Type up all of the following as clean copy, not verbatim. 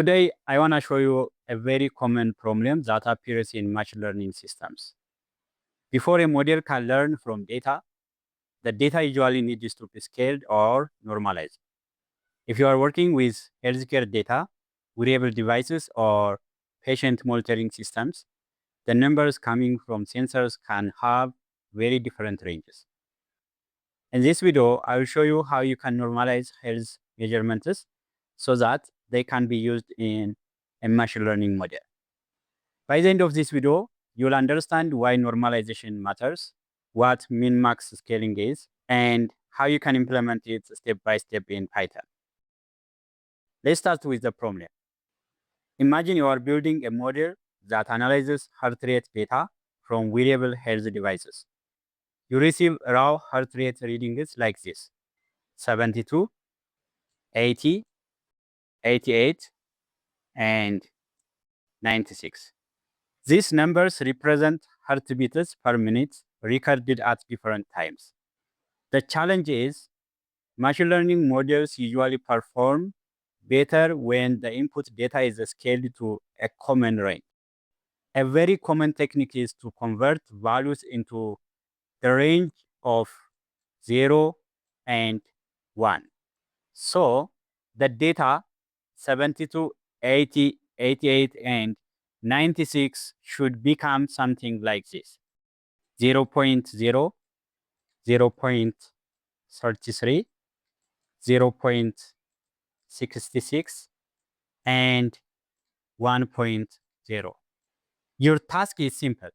Today, I want to show you a very common problem that appears in machine learning systems. Before a model can learn from data, the data usually needs to be scaled or normalized. If you are working with healthcare data, wearable devices, or patient monitoring systems, the numbers coming from sensors can have very different ranges. In this video, I will show you how you can normalize health measurements so that they can be used in a machine learning model. By the end of this video, you'll understand why normalization matters, what min-max scaling is, and how you can implement it step by step in Python. Let's start with the problem. Imagine you are building a model that analyzes heart rate data from wearable health devices. You receive raw heart rate readings like this: 72, 80, 88, and 96. These numbers represent heartbeats per minute recorded at different times. The challenge is machine learning models usually perform better when the input data is scaled to a common range. A very common technique is to convert values into the range of 0 and 1. So the data 72, 80, 88, and 96 should become something like this: 0, 0.0, 0, 0.33, 0, 0.66, and 1.0. Your task is simple.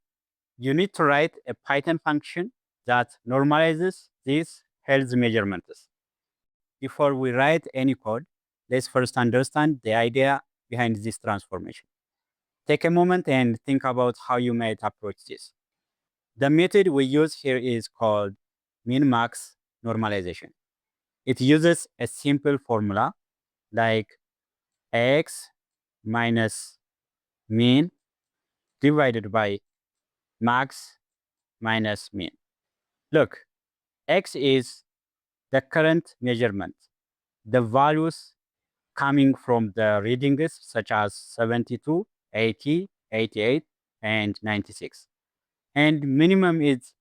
You need to write a Python function that normalizes these health measurements. Before we write any code, let's first understand the idea behind this transformation. Take a moment and think about how you might approach this. The method we use here is called min-max normalization. It uses a simple formula like x minus min divided by max minus min. Look, x is the current measurement, the values coming from the readings such as 72, 80, 88, and 96. And minimum is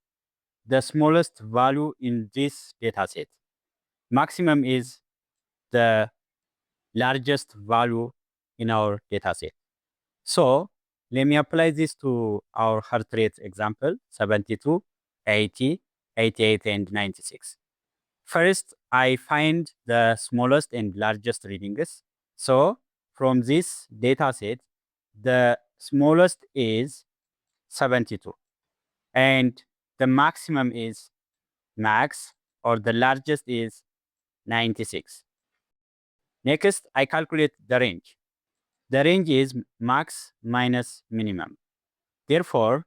the smallest value in this dataset. Maximum is the largest value in our dataset. So let me apply this to our heart rate example: 72, 80, 88, and 96. First, I find the smallest and largest readings. So from this dataset, the smallest is 72, and the maximum is max, or the largest is 96. Next, I calculate the range. The range is max minus minimum. Therefore,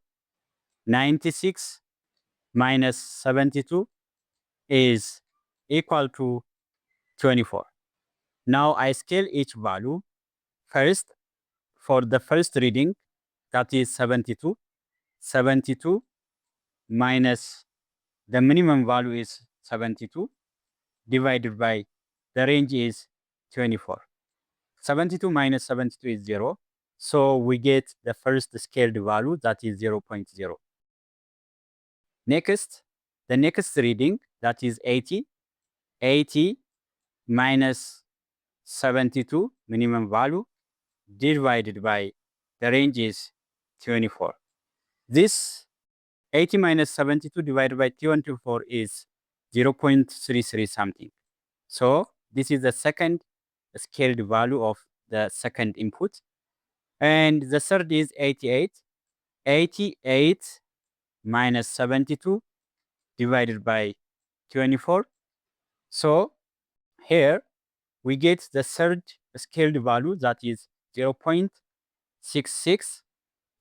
96 minus 72 is equal to 24. Now I scale each value. First, for the first reading, that is 72, 72 minus the minimum value is 72 divided by the range is 24. 72 minus 72 is 0. So we get the first scaled value, that is 0.0. Next, the next reading, that is 80. 80 minus 72 minimum value divided by the range is 24. This 80 minus 72 divided by 24 is 0.33 something. So this is the second scaled value of the second input. And the third is 88. 88 minus 72 divided by 24. So here we get the third scaled value, that is 0.66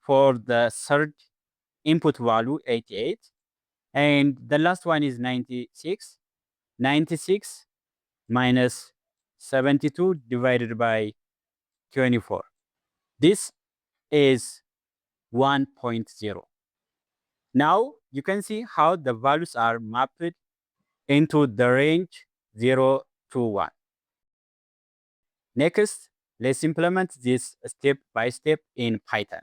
for the third input value, 88. And the last one is 96. 96 minus 72 divided by 24. This is 1.0. Now you can see how the values are mapped into the range 0 to 1. Next, Let's implement this step by step in Python.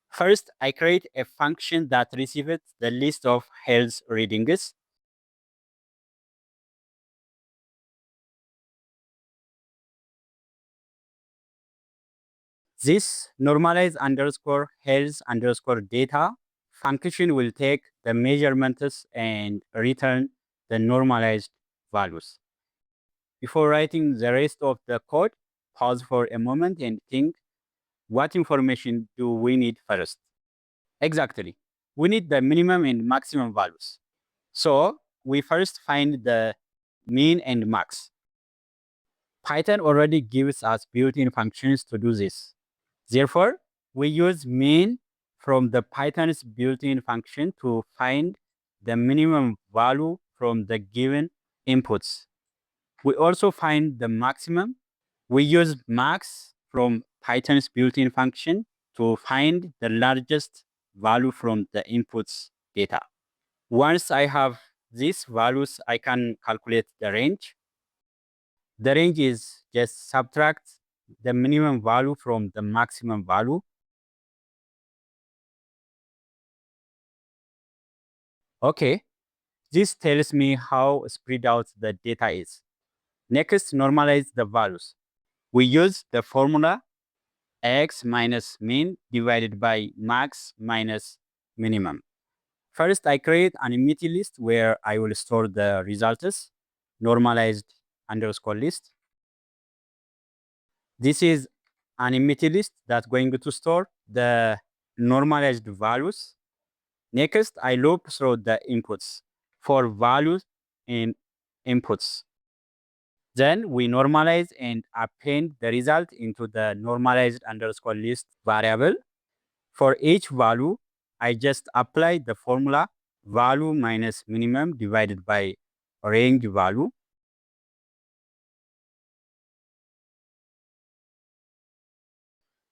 First, I create a function that receives the list of health readings. This normalize underscore health underscore data function will take the measurements and return the normalized values. Before writing the rest of the code, pause for a moment and think, what information do we need first? Exactly. We need the minimum and maximum values. So we first find the mean and max. Python already gives us built-in functions to do this. Therefore, we use mean from the Python's built-in function to find the minimum value from the given inputs. We also find the maximum. We use max from Python's built-in function to find the largest value from the inputs data. Once I have these values, I can calculate the range. The range is just subtract the minimum value from the maximum value. Okay, this tells me how spread out the data is. Next, normalize the values. We use the formula x minus mean divided by max minus minimum. First, I create an empty list where I will store the results, normalized underscore list. This is an empty list that's going to store the normalized values. Next, I loop through the inputs for values in inputs. Then we normalize and append the result into the normalized underscore list variable. For each value, I just apply the formula value minus minimum divided by range value.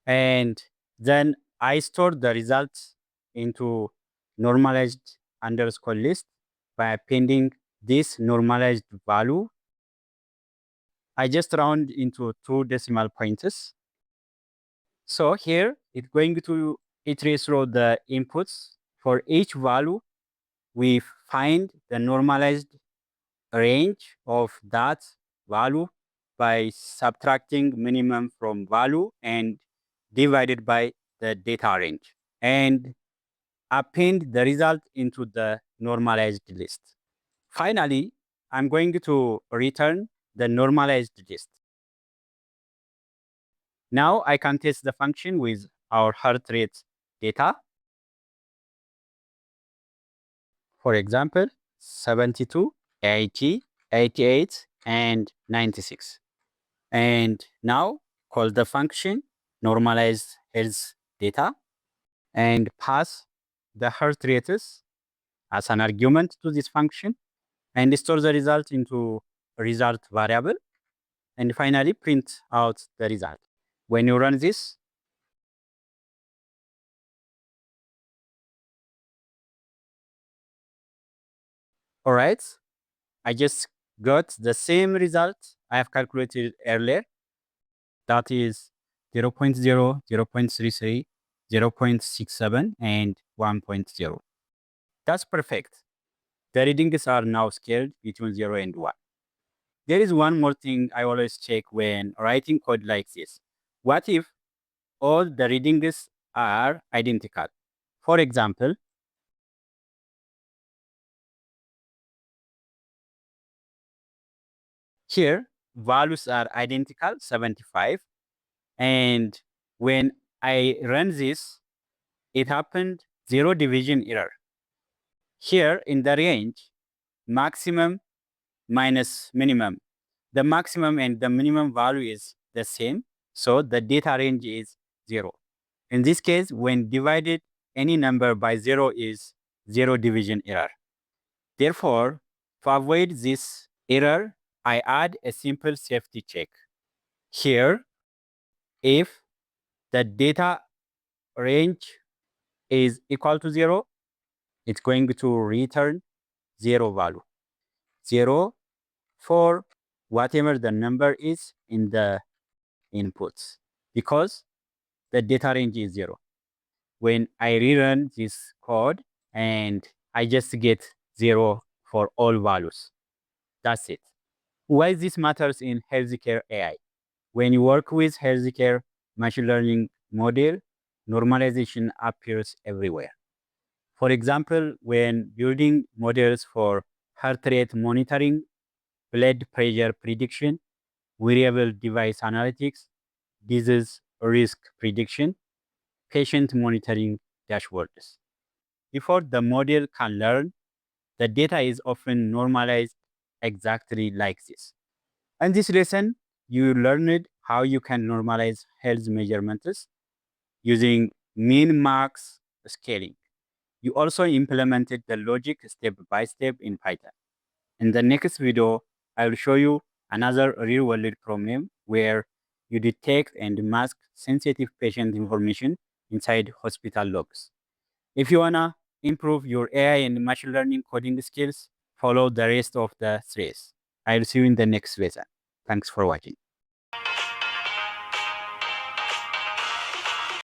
And then I store the results into normalized underscore list by appending this normalized value. I just round into 2 decimal points. So here it's going to iterate through the inputs. For each value, we find the normalized range of that value by subtracting minimum from value and divided by the data range, and append the result into the normalized list. Finally, I'm going to return the normalized list. Now I can test the function with our heart rate data. For example, 72, 80, 88, and 96. And now call the function normalize health data and pass the heart rates as an argument to this function and store the result into a result variable, and finally print out the result. When you run this, all right, I just got the same result I have calculated earlier. That is 0 0.0, 0 0.33, 0 0.67, and 1.0. That's perfect. The readings are now scaled between 0 and 1. There is one more thing I always check when writing code like this. What if all the readings are identical? For example, here values are identical, 75, and when I run this, it happened 0 division error. Here in the range, maximum minus minimum. The maximum and the minimum value is the same, so the data range is 0. In this case, when divided any number by 0 is 0 division error. Therefore, to avoid this error, I add a simple safety check. Here, if the data range is equal to 0, it's going to return 0 value. 0 for whatever the number is in the inputs because the data range is 0. When I rerun this code and I just get 0 for all values. That's it. Why this matters in healthcare AI? When you work with healthcare machine learning model, normalization appears everywhere. For example, when building models for heart rate monitoring, blood pressure prediction, wearable device analytics, disease risk prediction, patient monitoring dashboards. Before the model can learn, the data is often normalized exactly like this. In this lesson, you learned how you can normalize health measurements using min-max scaling. You also implemented the logic step by step in Python. In the next video, I will show you another real-world problem where you detect and mask sensitive patient information inside hospital logs. If you wanna improve your AI and machine learning coding skills, follow the rest of the series. I'll see you in the next lesson. Thanks for watching.